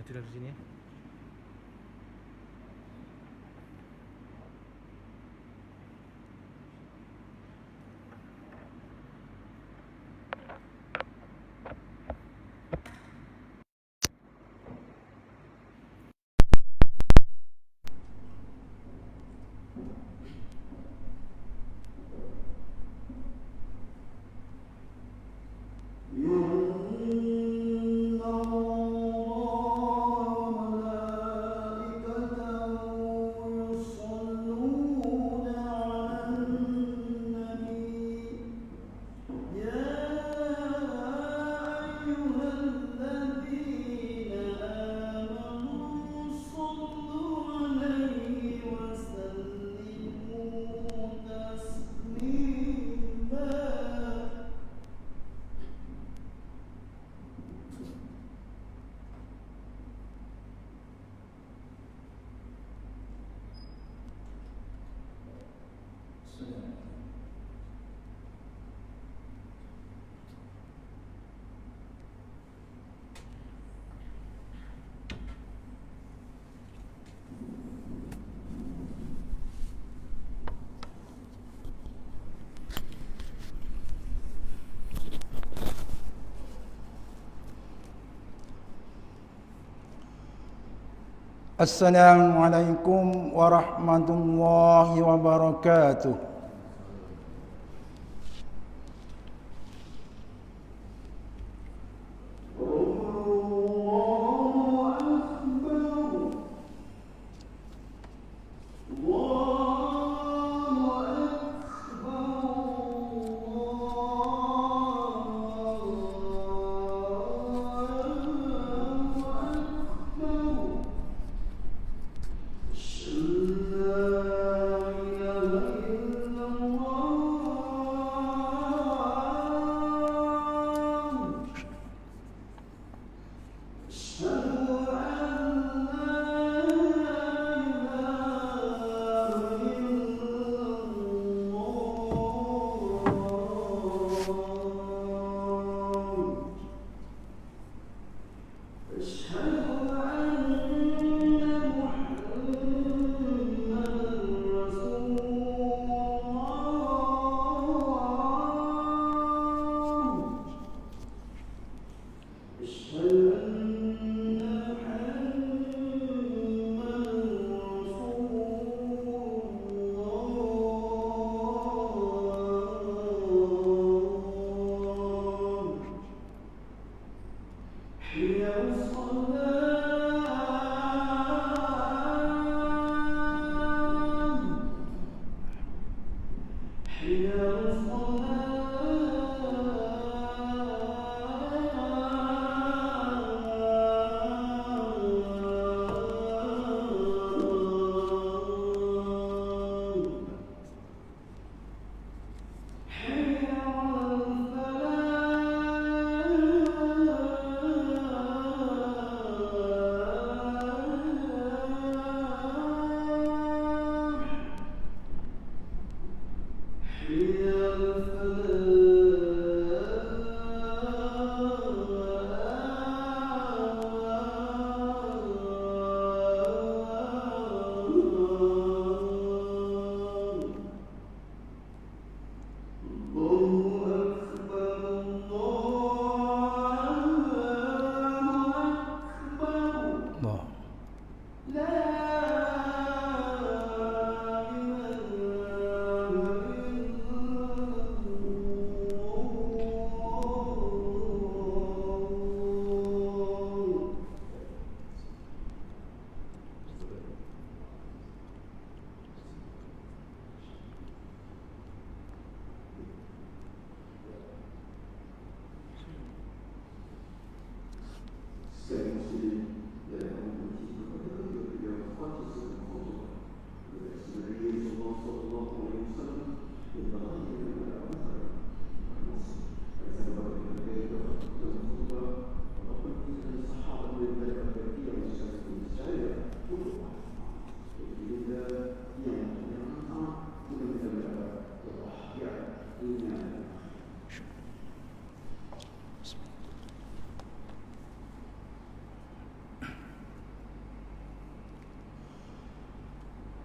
Satu dari sini ya. Assalamualaikum warahmatullahi wabarakatuh.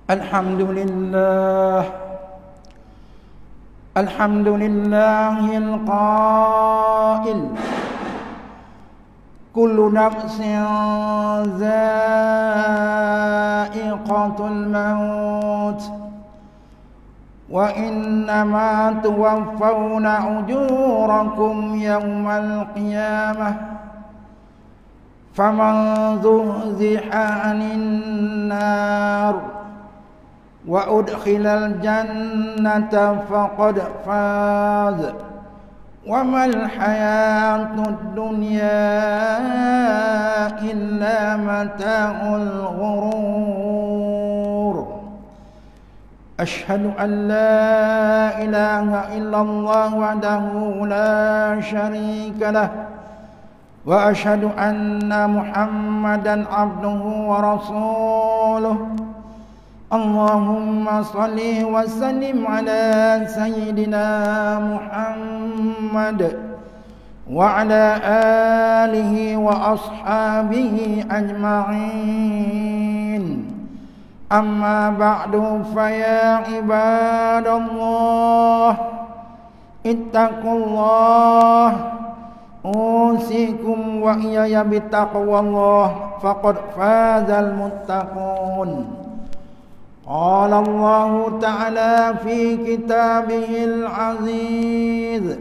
Alhamdulillah, alhamdulillahil qail, kullu nafsin za'iqatul maut wa innama tuwaffawna ujurakum yawmal qiyamah faman zuhziha 'anil nar wa udkhilal jannata faqad faz wa mal hayatud dunya illa mata'ul ghurur. Ashhadu an la ilaha illallah wahdahu la syarika lah wa ashhadu anna Muhammadan abduhu wa rasuluh. Allahumma salli wa sallim ala sayyidina Muhammad wa ala alihi wa ashabihi ajma'in. Amma ba'du, fa ya ibadallah, ittaqullah, usikum wa iyaya bittaqwallah, faqad fazal muttaqun. Qala Allah Ta'ala fi kitabihil aziz,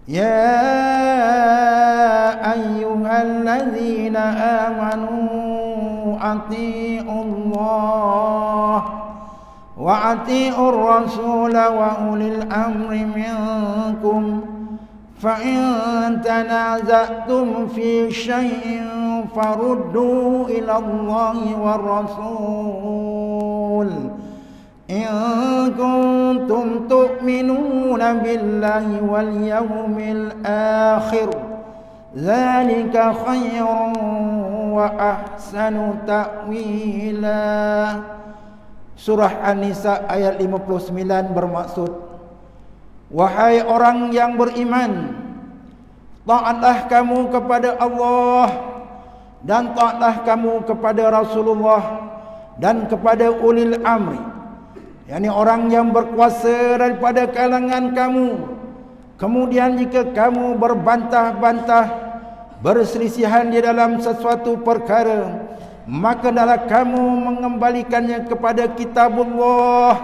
ya ayyuhalladzina amanu ati'ullah wa ati'ur rasul wa ulil amri minkum fa in tanaza'tum fi syai'in faruddu ila Allahi war rasul in kuntum tu'minuna billahi wal yawmil akhir dzalika khairun wa ahsanu ta'wila. Surah An-Nisa ayat 59 bermaksud, wahai orang yang beriman, taatlah kamu kepada Allah dan taatlah kamu kepada Rasulullah dan kepada ulil amri, yakni orang yang berkuasa daripada kalangan kamu. Kemudian jika kamu berbantah-bantah, berselisihan di dalam sesuatu perkara, maka hendaklah kamu mengembalikannya kepada kitabullah,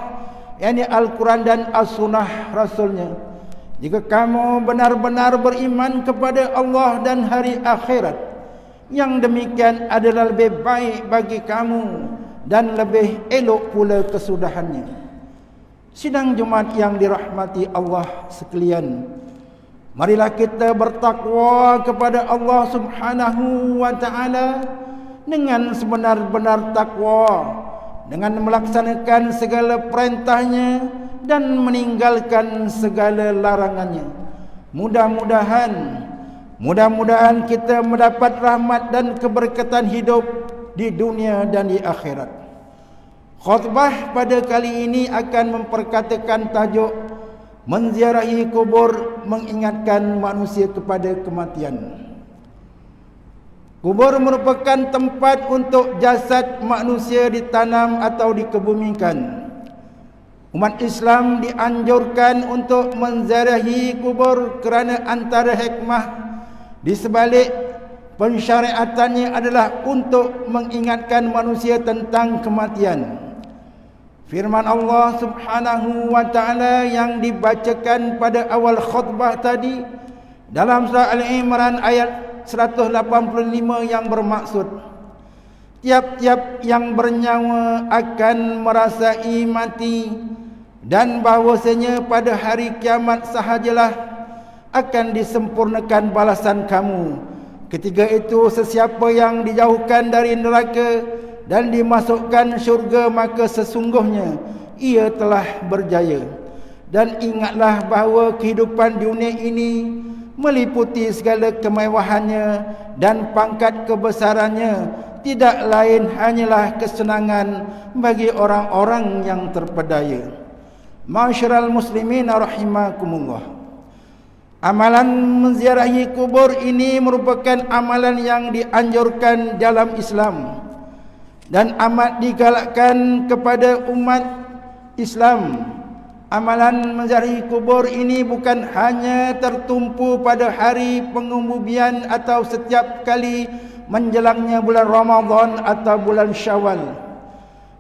yakni Al-Quran dan As-Sunnah Rasulnya. Jika kamu benar-benar beriman kepada Allah dan hari akhirat, yang demikian adalah lebih baik bagi kamu dan lebih elok pula kesudahannya. Sidang Jumaat yang dirahmati Allah sekalian, marilah kita bertakwa kepada Allah Subhanahu wa Ta'ala dengan sebenar-benar takwa, dengan melaksanakan segala perintahnya dan meninggalkan segala larangannya. Mudah-mudahan kita mendapat rahmat dan keberkatan hidup di dunia dan di akhirat. Khutbah pada kali ini akan memperkatakan tajuk menziarahi kubur, mengingatkan manusia kepada kematian. Kubur merupakan tempat untuk jasad manusia ditanam atau dikebumikan. Umat Islam dianjurkan untuk menziarahi kubur kerana antara hikmah di sebalik pensyariatannya adalah untuk mengingatkan manusia tentang kematian. Firman Allah Subhanahu wa Ta'ala yang dibacakan pada awal khutbah tadi dalam surah Al-Imran ayat 185 yang bermaksud, tiap-tiap yang bernyawa akan merasai mati, dan bahwasanya pada hari kiamat sahajalah akan disempurnakan balasan kamu. Ketika itu sesiapa yang dijauhkan dari neraka dan dimasukkan syurga, maka sesungguhnya ia telah berjaya. Dan ingatlah bahawa kehidupan dunia ini meliputi segala kemewahannya dan pangkat kebesarannya, tidak lain hanyalah kesenangan bagi orang-orang yang terpedaya. Ma'asyiral muslimin rahimakumullah, amalan menziarahi kubur ini merupakan amalan yang dianjurkan dalam Islam. dan amat digalakkan kepada umat Islam. Amalan menziarahi kubur ini bukan hanya tertumpu pada hari pengububian atau setiap kali menjelangnya bulan Ramadan atau bulan Syawal.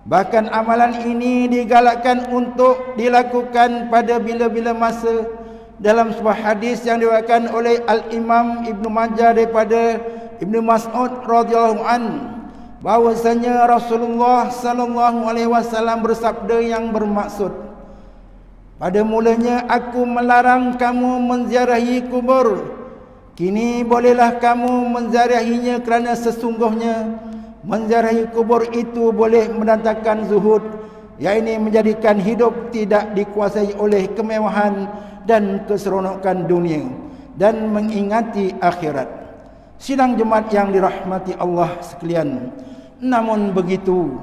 Bahkan amalan ini digalakkan untuk dilakukan pada bila-bila masa. Dalam sebuah hadis yang diriwayatkan oleh Al-Imam Ibnu Majah daripada Ibnu Mas'ud radhiyallahu anhu, bahwasanya Rasulullah sallallahu alaihi wasallam bersabda yang bermaksud, pada mulanya aku melarang kamu menziarahi kubur, kini bolehlah kamu menziarahinya kerana sesungguhnya menziarahi kubur itu boleh mendatangkan zuhud, yakni menjadikan hidup tidak dikuasai oleh kemewahan dan keseronokan dunia dan mengingati akhirat. Sidang Jumaat yang dirahmati Allah sekalian, namun begitu,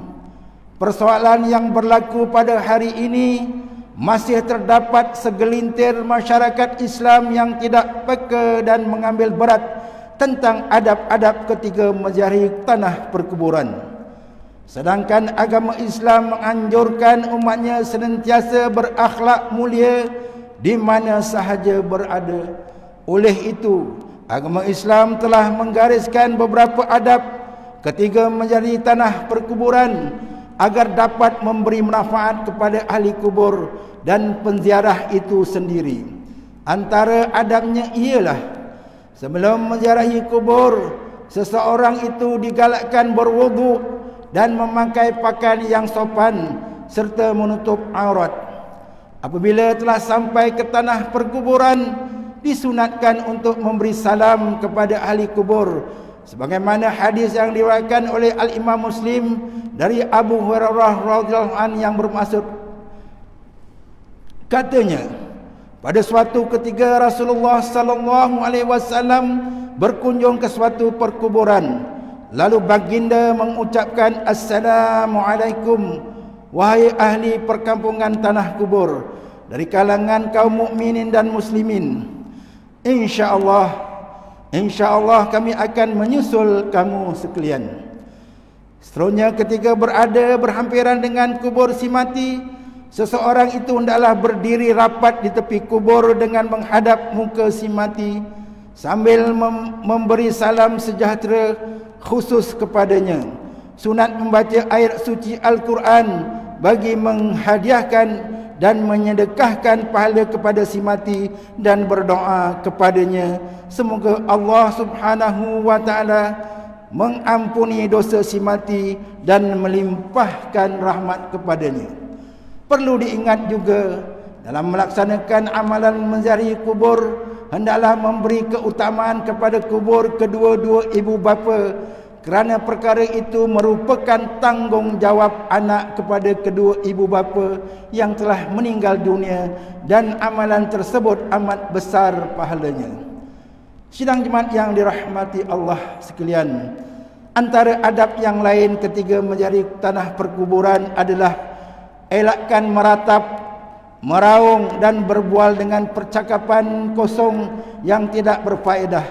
persoalan yang berlaku pada hari ini masih terdapat segelintir masyarakat Islam yang tidak peka dan mengambil berat tentang adab-adab ketika menziarahi tanah perkuburan. Sedangkan agama Islam menganjurkan umatnya senantiasa berakhlak mulia di mana sahaja berada. Oleh itu, agama Islam telah menggariskan beberapa adab ketika menziarahi tanah perkuburan agar dapat memberi manfaat kepada ahli kubur dan penziarah itu sendiri. Antara adabnya ialah, sebelum menziarahi kubur, seseorang itu digalakkan berwudu dan memakai pakaian yang sopan serta menutup aurat. Apabila telah sampai ke tanah perkuburan, disunatkan untuk memberi salam kepada ahli kubur, sebagaimana hadis yang diriwayatkan oleh Al-Imam Muslim dari Abu Hurairah radhiyallahu anhu yang bermaksud, katanya, pada suatu ketika Rasulullah sallallahu alaihi wasallam berkunjung ke suatu perkuburan, lalu baginda mengucapkan, "Assalamualaikum wahai ahli perkampungan tanah kubur dari kalangan kaum mukminin dan muslimin. InsyaAllah kami akan menyusul kamu sekalian." Seterusnya, ketika berada berhampiran dengan kubur si mati, seseorang itu hendaklah berdiri rapat di tepi kubur dengan menghadap muka si mati sambil memberi salam sejahtera khusus kepadanya. Sunat membaca ayat suci Al-Quran bagi menghadiahkan dan menyedekahkan pahala kepada si mati dan berdoa kepadanya semoga Allah Subhanahu wa taala mengampuni dosa si mati dan melimpahkan rahmat kepadanya. Perlu diingat juga, dalam melaksanakan amalan menziarahi kubur, hendaklah memberi keutamaan kepada kubur kedua-dua ibu bapa, kerana perkara itu merupakan tanggungjawab anak kepada kedua ibu bapa yang telah meninggal dunia, dan amalan tersebut amat besar pahalanya. Sidang Jumaat yang dirahmati Allah sekalian, antara adab yang lain ketika menziarahi tanah perkuburan adalah elakkan meratap, meraung dan berbual dengan percakapan kosong yang tidak berfaedah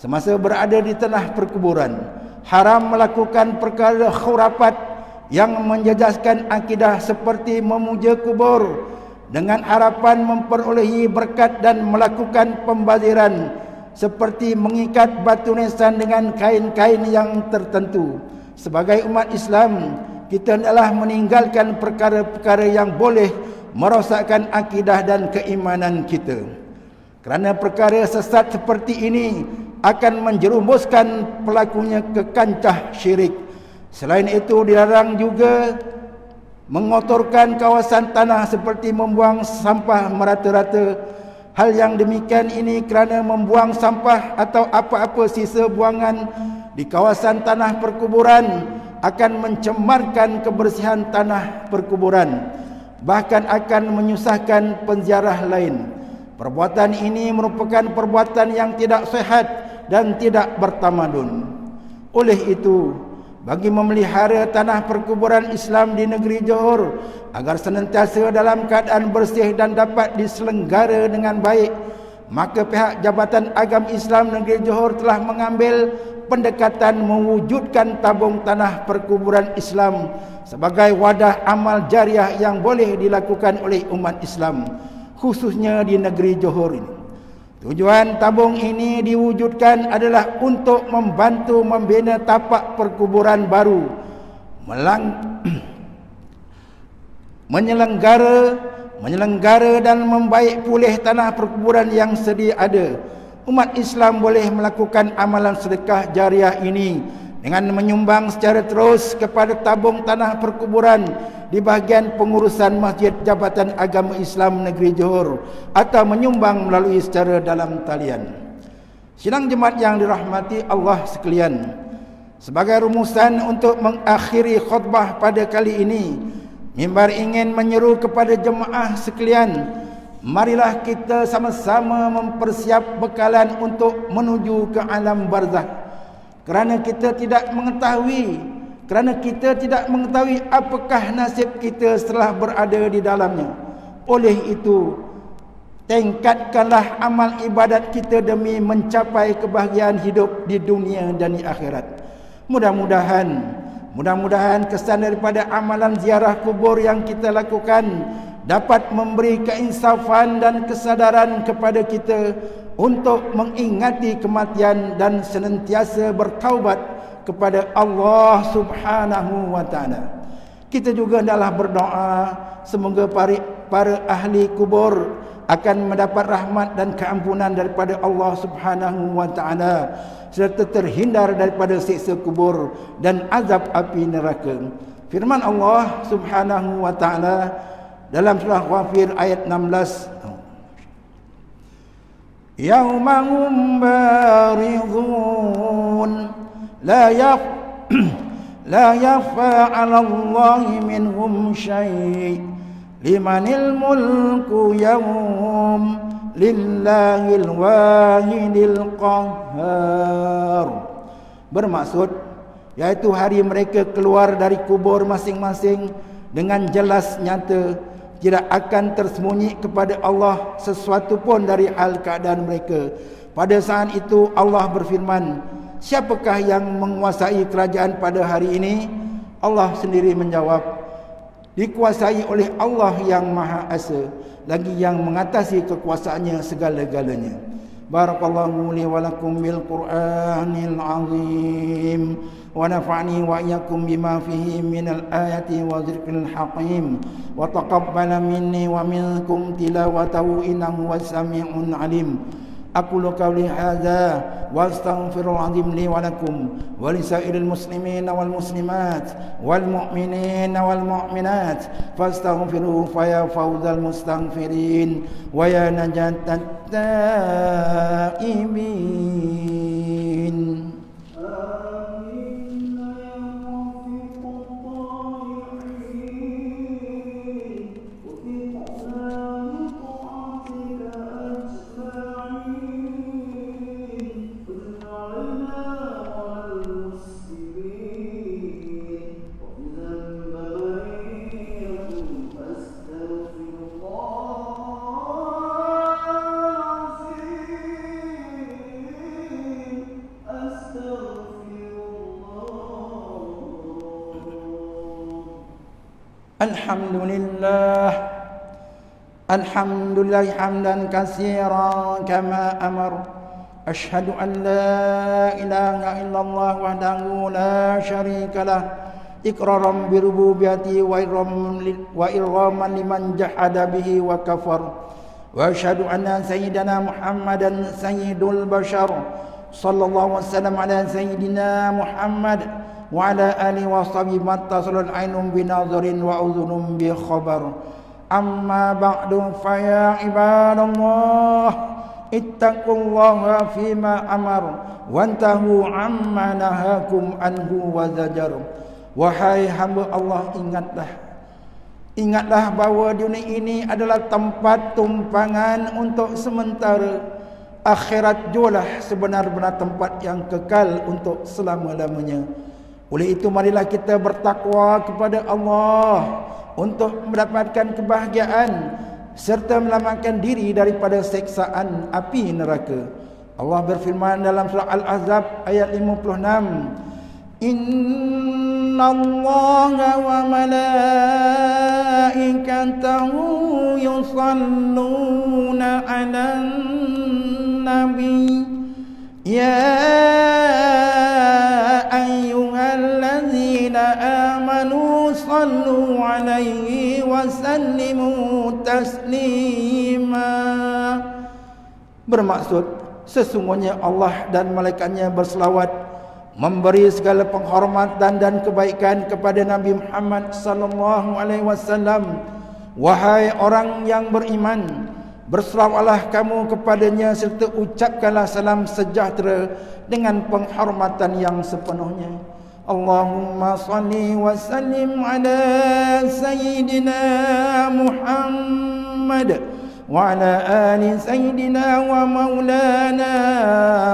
semasa berada di tanah perkuburan. Haram melakukan perkara khurafat yang menjejaskan akidah seperti memuja kubur dengan harapan memperolehi berkat dan melakukan pembaziran seperti mengikat batu nisan dengan kain-kain yang tertentu. Sebagai umat Islam, kita hendaklah meninggalkan perkara-perkara yang boleh merosakkan akidah dan keimanan kita, kerana perkara sesat seperti ini akan menjerumuskan pelakunya ke kancah syirik. Selain itu, dilarang juga mengotorkan kawasan tanah seperti membuang sampah merata-rata. Hal yang demikian ini kerana membuang sampah atau apa-apa sisa buangan di kawasan tanah perkuburan akan mencemarkan kebersihan tanah perkuburan, bahkan akan menyusahkan penziarah lain. Perbuatan ini merupakan perbuatan yang tidak sehat dan tidak bertamadun. Oleh itu, bagi memelihara tanah perkuburan Islam di negeri Johor agar senantiasa dalam keadaan bersih dan dapat diselenggara dengan baik, maka pihak Jabatan Agama Islam Negeri Johor telah mengambil pendekatan mewujudkan tabung tanah perkuburan Islam sebagai wadah amal jariah yang boleh dilakukan oleh umat Islam, khususnya di negeri Johor ini. Tujuan tabung ini diwujudkan adalah untuk membantu membina tapak perkuburan baru, menyelenggara dan membaik pulih tanah perkuburan yang sedia ada. Umat Islam boleh melakukan amalan sedekah jariah ini dengan menyumbang secara terus kepada tabung tanah perkuburan di bahagian pengurusan Masjid Jabatan Agama Islam Negeri Johor atau menyumbang melalui secara dalam talian. Sidang jemaat yang dirahmati Allah sekalian, sebagai rumusan untuk mengakhiri khutbah pada kali ini, mimbar ingin menyeru kepada jemaah sekalian, marilah kita sama-sama mempersiap bekalan untuk menuju ke alam barzakh, kerana kita tidak mengetahui apakah nasib kita setelah berada di dalamnya. Oleh itu, tingkatkanlah amal ibadat kita demi mencapai kebahagiaan hidup di dunia dan di akhirat. Mudah-mudahan kesan daripada amalan ziarah kubur yang kita lakukan dapat memberi keinsafan dan kesadaran kepada kita untuk mengingati kematian dan senantiasa bertaubat kepada Allah Subhanahu wa taala. Kita juga hendaklah berdoa semoga para ahli kubur akan mendapat rahmat dan keampunan daripada Allah Subhanahu wa taala serta terhindar daripada siksa kubur dan azab api neraka. Firman Allah Subhanahu wa taala dalam surah Ghafir ayat 16, Yaumahum baridun la yakhfa 'ala Allahi minhum syai' limanil mulku yawm lillahil wahidil qahhar. Bermaksud yaitu hari mereka keluar dari kubur masing-masing dengan jelas nyata, tidak akan tersembunyi kepada Allah sesuatu pun dari hal keadaan mereka. Pada saat itu Allah berfirman, siapakah yang menguasai kerajaan pada hari ini? Allah sendiri menjawab, dikuasai oleh Allah yang Maha Esa, lagi yang mengatasi kekuasaannya segala-galanya. Barakallahu li wa lakum bil Qur'anil azim wa nafa'ni wa iyyakum bima fihi minal ayati wa dzikril hakim wa taqabbala minni wa minkum tilawatahu innahu was-sami'un alim. Aqulu qawli hadza wa astaghfirul azim li wa lakum wa lisairil muslimina wal muslimat wal mu'minina wal mu'minat fastaghfiruhu fa ya fawzal mustaghfirin wa ya najatat taibin. Alhamdulillah hamdan katsiran kama amar. Asyhadu an la ilaha illallah wahdahu la syarikalah iqraran bi rububiyyati wa irghaman liman jahada bihi wa kafar. Wa asyhadu anna sayyidana Muhammadan sayyidul bashar sallallahu alaihi wasallam ala sayyidina Muhammad wa ala alihi wa sahbihi mattasalul ainum binazarin wa udhunum bi khabar. Amma ba'du fa ya ibadallah ittaqullaha fima amar wantahu amma nahakum anhu wa zajar. Wahai hamba Allah, ingatlah bahawa dunia ini adalah tempat tumpangan untuk sementara. Akhirat jualah sebenar-benar tempat yang kekal untuk selama-lamanya. Oleh itu marilah kita bertakwa kepada Allah untuk mendapatkan kebahagiaan serta menyelamatkan diri daripada seksaan api neraka. Allah berfirman dalam surah Al-Ahzab ayat 56, Innallaha wa malaikatahu yusalluna 'alan nabi ya ayyuhalladzina amanu sallu 'alaihi wa sallimu taslima. Bermaksud, sesungguhnya Allah dan malaikatnya berselawat, memberi segala penghormatan dan kebaikan kepada Nabi Muhammad sallallahu alaihi wasallam. Wahai orang yang beriman, berselawatlah kamu kepadanya serta ucapkanlah salam sejahtera dengan penghormatan yang sepenuhnya. Allahumma salli wa sallim ala sayyidina Muhammad wa ala ali sayyidina wa maulana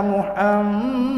Muhammad.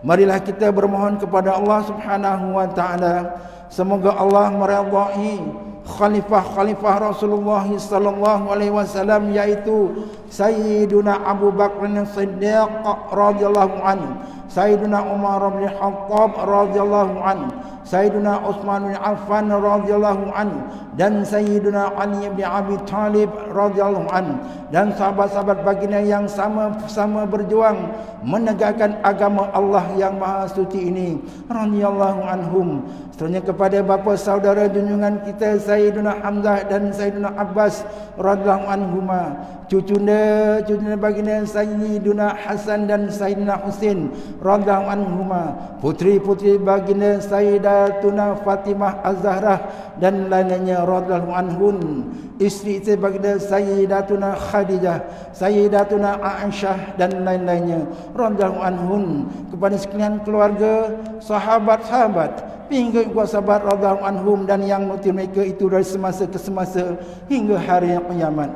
Marilah kita bermohon kepada Allah Subhanahu wa taala, semoga Allah meridai khalifah Rasulullah sallallahu alaihi wasallam, yaitu Sayyiduna Abu Bakr As-Siddiq radhiyallahu anhu, Sayyiduna Umar bin Khattab radhiyallahu anhu, Sayyiduna Utsman bin Affan radhiyallahu anhu, dan Sayyiduna Ali bin Abi Thalib radhiyallahu anhu, dan sahabat-sahabat baginda yang sama-sama berjuang menegakkan agama Allah yang maha suci ini radhiyallahu anhum. Seterusnya kepada bapa saudara junjungan kita Sayyiduna Hamzah dan Sayyiduna Abbas radhiyallahu anhuma, cucunda baginda Sayyiduna Hasan dan Sayyidina Husain radhiyallahu anhuma, putri-putri baginda Sayyidatuna Fatimah Az-Zahrah dan lainnya radhiyallahu anhun, isteri-isteri baginda Sayyidatuna Khadijah, Sayyidatuna Aisyah dan lain-lainnya radhiyallahu anhun, kepada sekalian keluarga, sahabat-sahabat hingga sahabat radhiyallahu anhum dan yang mengikuti mereka itu dari semasa ke semasa hingga hari kiamat.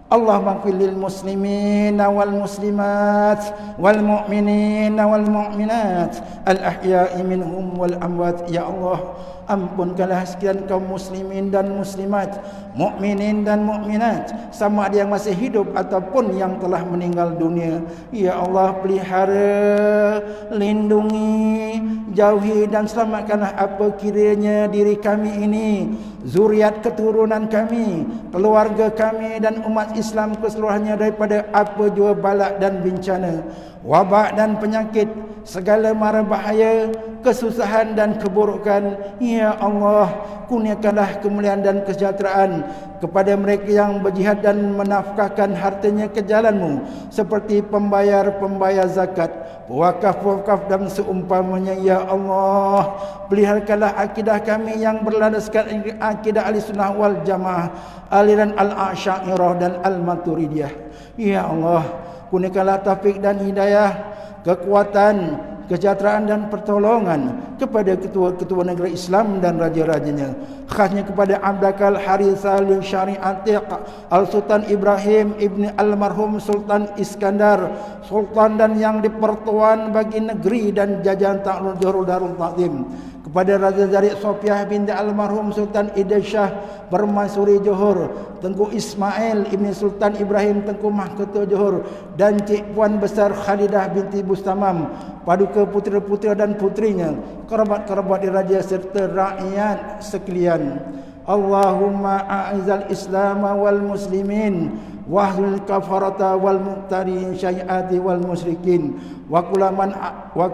Allahumma ighfir lil muslimina wal muslimat wal mu'minina wal mu'minat al ahya'i minhum wal amwat. Ya Allah, ampunkanlah sekalian kaum muslimin dan muslimat, mukminin dan mukminat, sama ada yang masih hidup ataupun yang telah meninggal dunia. Ya Allah, pelihara, lindungi, jauhi dan selamatkanlah apa kiranya diri kami ini, zuriat keturunan kami, keluarga kami dan umat Islam keseluruhannya daripada apa jua balak dan bencana, wabak dan penyakit, segala mara bahaya, kesusahan dan keburukan. Ya Allah, kurniakanlah kemuliaan dan kesejahteraan kepada mereka yang berjihad dan menafkahkan hartanya ke jalan-Mu, seperti pembayar-pembayar zakat, wakaf-wakaf dan seumpamanya. Ya Allah, peliharakanlah akidah kami yang berlandaskan akidah Ahlussunnah wal Jamaah, aliran Al-Asy'ariyah dan Al-Maturidiyah. Ya Allah, kurniakanlah taufik dan hidayah, kekuatan, kesejahteraan dan pertolongan kepada ketua-ketua negara Islam dan raja-rajanya, khasnya kepada Abdakal Harithah Lil Syari'atiq Al-Sultan Ibrahim Ibni Almarhum Sultan Iskandar, Sultan dan yang dipertuan bagi negeri dan jajahan Ta'lul Johor Darul Ta'zim, kepada Raja Zarif Sofiah binti Almarhum Sultan Idris Shah Bermansuri Johor, Tengku Ismail Ibni Sultan Ibrahim Tengku Mahkota Johor, dan Cik Puan Besar Khalidah binti Bustamam, paduka putera-putera dan putrinya, kerabat-kerabat diraja serta rakyat sekalian. Allahumma a'izal Islam wal muslimin wahlul kafarata wal muqtarin syai'ati wal musyrikin wa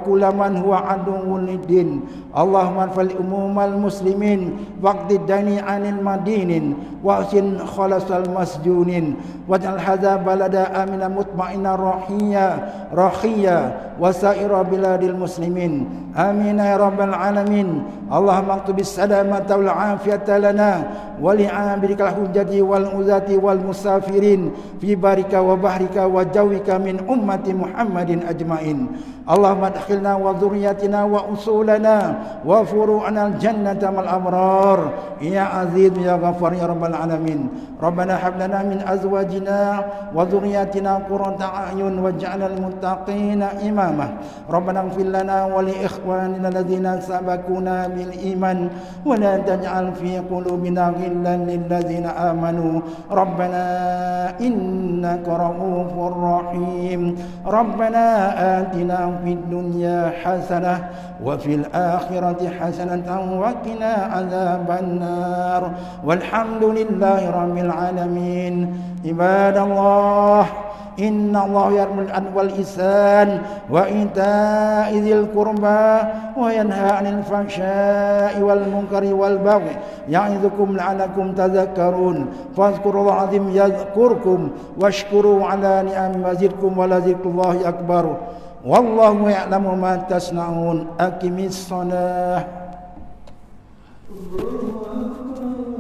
kulaman huwa aduwwun lid-din. Allahumma fal umumal muslimin waqdi dani anil madinin wa sin khalasal masjunin waj'al hadza balada amina mutma'inna rahiya wa sa'ira biladil muslimin. Amin ya rabbal alamin. Allahumma aktubis salamata wal afiyata lana wa li'abidikal hujjati wal uzati wal musafirin fi barika wa bahrika wa jawika min ummati Muhammadin ajmain. Allahumma adkhilna wa dhurriyyatina wa usulana wa furu'ana al-jannata mal abrar ya aziz ya ghafar ya rabbal alamin. ربنا هب لنا من أزواجنا وذرياتنا قرة أعين واجعلنا للمتقين إماما ربنا اغفر لنا ولإخواننا الذين سبقونا بالإيمان ولا تجعل في قلوبنا غلا للذين آمنوا ربنا إنك رؤوف رحيم ربنا آتنا في الدنيا حسنة وفي الآخرة حسنة وقنا عذاب النار والحمد لله رب العالمين عباد الله إن الله يأمر بالعدل والإحسان وإيتاء ذي القربى وينهى عن الفحشاء والمنكر والبغي يعظكم لعلكم تذكرون فاذكروا الله العظيم يذكركم واشكروا على نعمه يزدكم ولذكر الله أكبر والله يعلم ما تصنعون أقم الصلاة